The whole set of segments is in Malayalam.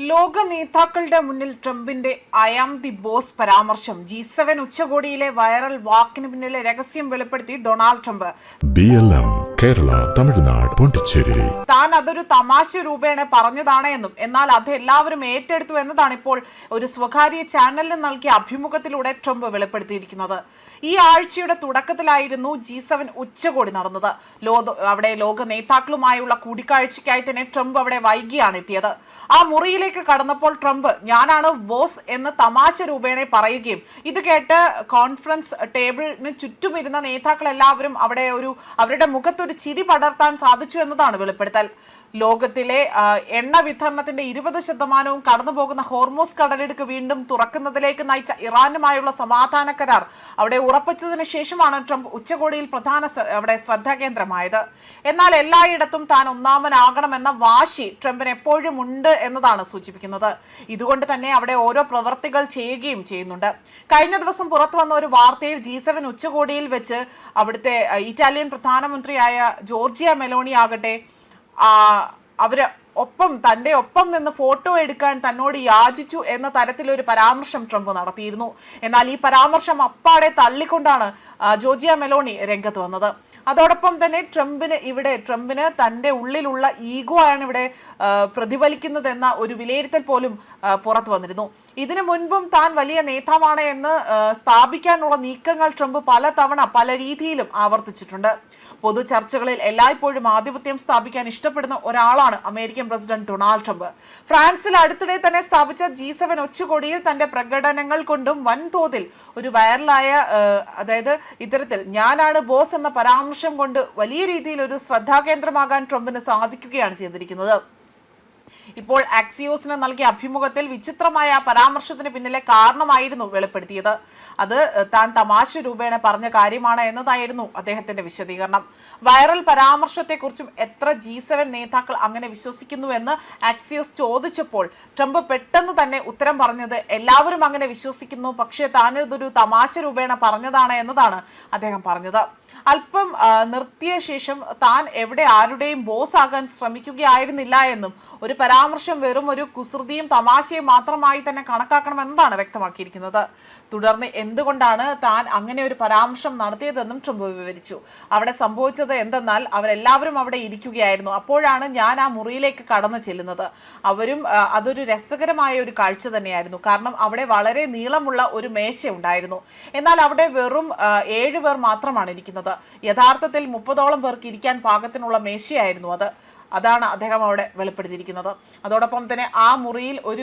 ലോക നേതാക്കളുടെ മുന്നിൽ ട്രംപിന്റെ ഐ ആം ദി ബോസ് പരാമർശം. G7 ഉച്ചകോടിയിലെ വൈറൽ വാക്കിന് പിന്നിലെ രഹസ്യം വെളിപ്പെടുത്തി ഡൊണാൾഡ് ട്രംപ്. കേരള, തമിഴ്നാട്, പോണ്ടിച്ചേരി. താൻ അതൊരു തമാശ രൂപേണ പറഞ്ഞതാണ് എന്നും എന്നാൽ അത് എല്ലാവരും ഏറ്റെടുത്തു എന്നതാണ് ഇപ്പോൾ ഒരു സ്വകാര്യ ചാനലിന് നൽകിയ അഭിമുഖത്തിലൂടെ ട്രംപ് വെളിപ്പെടുത്തിയിരിക്കുന്നത്. ഈ ആഴ്ചയുടെ തുടക്കത്തിലായിരുന്നു G7 ഉച്ചകോടി നടന്നത്. അവിടെ ലോക നേതാക്കളുമായുള്ള കൂടിക്കാഴ്ചയ്ക്കായി തന്നെ ട്രംപ് അവിടെ വൈകിയാണ് എത്തിയത്. ആ മുറിയിലേക്ക് കടന്നപ്പോൾ ട്രംപ് ഞാനാണ് ബോസ് എന്ന് തമാശ രൂപേണ പറയുകയും ഇത് കേട്ട് കോൺഫറൻസ് ടേബിളിന് ചുറ്റുമിരുന്ന നേതാക്കൾ എല്ലാവരും അവിടെ അവരുടെ മുഖത്തൊരു ചിരി പടർത്താൻ സാധിച്ചു എന്നതാണ് വെളിപ്പെടുത്തൽ. ലോകത്തിലെ എണ്ണ വിതരണത്തിന്റെ 20% കടന്നു പോകുന്ന ഹോർമൂസ് കടലിടുക്ക് വീണ്ടും തുറക്കുന്നതിലേക്ക് നയിച്ച ഇറാനുമായുള്ള സമാധാന കരാർ അവിടെ ഉറപ്പിച്ചതിന് ശേഷമാണ് ട്രംപ് ഉച്ചകോടിയിൽ അവിടെ ശ്രദ്ധാകേന്ദ്രമായത്. എന്നാൽ എല്ലായിടത്തും താൻ ഒന്നാമനാകണമെന്ന വാശി ട്രംപിന് എപ്പോഴും ഉണ്ട് എന്നതാണ് സൂചിപ്പിക്കുന്നത്. ഇതുകൊണ്ട് തന്നെ അവിടെ ഓരോ പ്രവർത്തികൾ ചെയ്യുകയും ചെയ്യുന്നുണ്ട്. കഴിഞ്ഞ ദിവസം പുറത്തു വന്ന ഒരു വാർത്തയിൽ G7 ഉച്ചകോടിയിൽ വെച്ച് അവിടുത്തെ ഇറ്റാലിയൻ പ്രധാനമന്ത്രിയായ ജോർജിയ മെലോണി ആകട്ടെ അവര് തന്റെ ഒപ്പം നിന്ന് ഫോട്ടോ എടുക്കാൻ തന്നോട് യാചിച്ചു എന്ന തരത്തിലൊരു പരാമർശം ട്രംപ് നടത്തിയിരുന്നു. എന്നാൽ ഈ പരാമർശം അപ്പാടെ തള്ളിക്കൊണ്ടാണ് ജോർജിയ മെലോണി രംഗത്ത് വന്നത്. അതോടൊപ്പം തന്നെ ട്രംപിന് തന്റെ ഉള്ളിലുള്ള ഈഗോ ആണ് ഇവിടെ പ്രതിഫലിക്കുന്നതെന്ന ഒരു വിലയിരുത്തൽ പോലും പുറത്തു വന്നിരുന്നു. ഇതിനു മുൻപും താൻ വലിയ നേതാവാണ് എന്ന് സ്ഥാപിക്കാനുള്ള നീക്കങ്ങൾ ട്രംപ് പലതവണ പല രീതിയിലും ആവർത്തിച്ചിട്ടുണ്ട്. പൊതു ചർച്ചകളിൽ എല്ലായ്പ്പോഴും ആധിപത്യം സ്ഥാപിക്കാൻ ഇഷ്ടപ്പെടുന്ന ഒരാളാണ് അമേരിക്കൻ പ്രസിഡന്റ് ഡൊണാൾഡ് ട്രംപ്. ഫ്രാൻസിൽ അടുത്തിടെ തന്നെ സ്ഥാപിച്ച G7 ഉച്ചകോടിയിൽ തന്റെ പ്രകടനങ്ങൾ കൊണ്ടും വൻതോതിൽ ഒരു വൈറലായ അതായത് ഇത്തരത്തിൽ ഞാനാണ് ബോസ് എന്ന പരാമർശം കൊണ്ട് വലിയ രീതിയിൽ ഒരു ശ്രദ്ധാകേന്ദ്രമാകാൻ ട്രംപിന് സാധിക്കുകയാണ് ചെയ്തിരിക്കുന്നത്. ഇപ്പോൾ ആക്സിയോസിന് നൽകിയ അഭിമുഖത്തിൽ വിചിത്രമായ പരാമർശത്തിന് പിന്നിലെ കാരണമായിരുന്നു വെളിപ്പെടുത്തിയത്. അത് താൻ തമാശ രൂപേണ പറഞ്ഞ കാര്യമാണ് എന്നതായിരുന്നു അദ്ദേഹത്തിന്റെ വിശദീകരണം. വൈറൽ പരാമർശത്തെക്കുറിച്ചും എത്ര G7 നേതാക്കൾ അങ്ങനെ വിശ്വസിക്കുന്നുവെന്ന് ആക്സിയോസ് ചോദിച്ചപ്പോൾ ട്രംപ് പെട്ടെന്ന് തന്നെ ഉത്തരം പറഞ്ഞത് എല്ലാവരും അങ്ങനെ വിശ്വസിക്കുന്നു, പക്ഷേ താനിതൊരു തമാശ രൂപേണ പറഞ്ഞതാണ് എന്നതാണ് അദ്ദേഹം പറഞ്ഞത്. അല്പം നിർത്തിയ ശേഷം താൻ എവിടെ ആരുടെയും ബോസ് ആകാൻ ശ്രമിക്കുകയായിരുന്നില്ല എന്നും ഒരു പരാമർശം വെറും ഒരു കുസൃതിയും തമാശയും മാത്രമായി തന്നെ കണക്കാക്കണമെന്നതാണ് വ്യക്തമാക്കിയിരിക്കുന്നത്. തുടർന്ന് എന്തുകൊണ്ടാണ് താൻ അങ്ങനെ ഒരു പരാമർശം നടത്തിയതെന്നും ട്രംപ് വിവരിച്ചു. അവിടെ സംഭവിച്ചത് എന്തെന്നാൽ അവരെല്ലാവരും അവിടെ ഇരിക്കുകയായിരുന്നു. അപ്പോഴാണ് ഞാൻ ആ മുറിയിലേക്ക് കടന്നു ചെല്ലുന്നത്. അതൊരു രസകരമായ ഒരു കാഴ്ച തന്നെയായിരുന്നു. കാരണം അവിടെ വളരെ നീളമുള്ള ഒരു മേശ ഉണ്ടായിരുന്നു. എന്നാൽ അവിടെ വെറും 7 പേർ മാത്രമാണ് ഇരിക്കുന്നത്. യഥാർത്ഥത്തിൽ 30ഓളം പേർക്ക് ഇരിക്കാൻ പാകത്തിനുള്ള മേശയായിരുന്നു അതാണ് അദ്ദേഹം അവിടെ വെളിപ്പെടുത്തിയിരിക്കുന്നത്. അതോടൊപ്പം തന്നെ ആ മുറിയിൽ ഒരു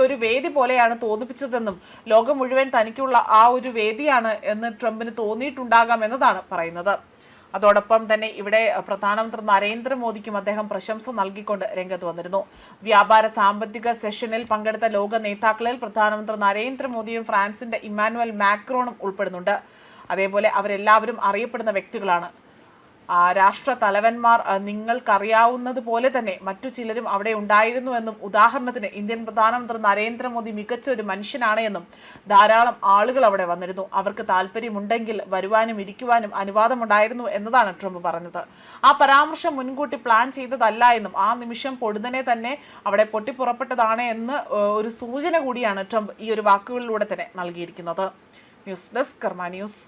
ഒരു വേദി പോലെയാണ് തോന്നിപ്പിച്ചതെന്നും ലോകം മുഴുവൻ തനിക്കുള്ള ആ ഒരു വേദിയാണ് എന്ന് ട്രംപിന് തോന്നിയിട്ടുണ്ടാകാം എന്നതാണ് പറയുന്നത്. അതോടൊപ്പം തന്നെ ഇവിടെ പ്രധാനമന്ത്രി നരേന്ദ്രമോദിക്കും അദ്ദേഹം പ്രശംസ നൽകിക്കൊണ്ട് രംഗത്ത് വന്നിരുന്നു. വ്യാപാര സാമ്പത്തിക സെഷനിൽ പങ്കെടുത്ത ലോക നേതാക്കളിൽ പ്രധാനമന്ത്രി നരേന്ദ്രമോദിയും ഫ്രാൻസിന്റെ ഇമ്മാനുവൽ മാക്രോണും ഉൾപ്പെടുന്നുണ്ട്. അതേപോലെ അവരെല്ലാവരും അറിയപ്പെടുന്ന വ്യക്തികളാണ്. രാഷ്ട്ര തലവന്മാർ നിങ്ങൾക്കറിയാവുന്നത് പോലെ തന്നെ മറ്റു ചിലരും അവിടെ ഉണ്ടായിരുന്നുവെന്നും ഉദാഹരണത്തിന് ഇന്ത്യൻ പ്രധാനമന്ത്രി നരേന്ദ്രമോദി മികച്ച ഒരു മനുഷ്യനാണ് എന്നും ധാരാളം ആളുകൾ അവിടെ വന്നിരുന്നു. അവർക്ക് താല്പര്യമുണ്ടെങ്കിൽ വരുവാനും ഇരിക്കുവാനും അനുവാദമുണ്ടായിരുന്നു എന്നതാണ് ട്രംപ് പറഞ്ഞത്. ആ പരാമർശം മുൻകൂട്ടി പ്ലാൻ ചെയ്തതല്ല എന്നും ആ നിമിഷം പൊടുന്നനെ തന്നെ അവിടെ പൊട്ടിപ്പുറപ്പെട്ടതാണ് എന്ന് ഒരു സൂചന കൂടിയാണ് ട്രംപ് ഈ ഒരു വാക്കുകളിലൂടെ തന്നെ നൽകിയിരിക്കുന്നത്. ന്യൂസ് ഡെസ്ക് കർമ്മ ന്യൂസ്.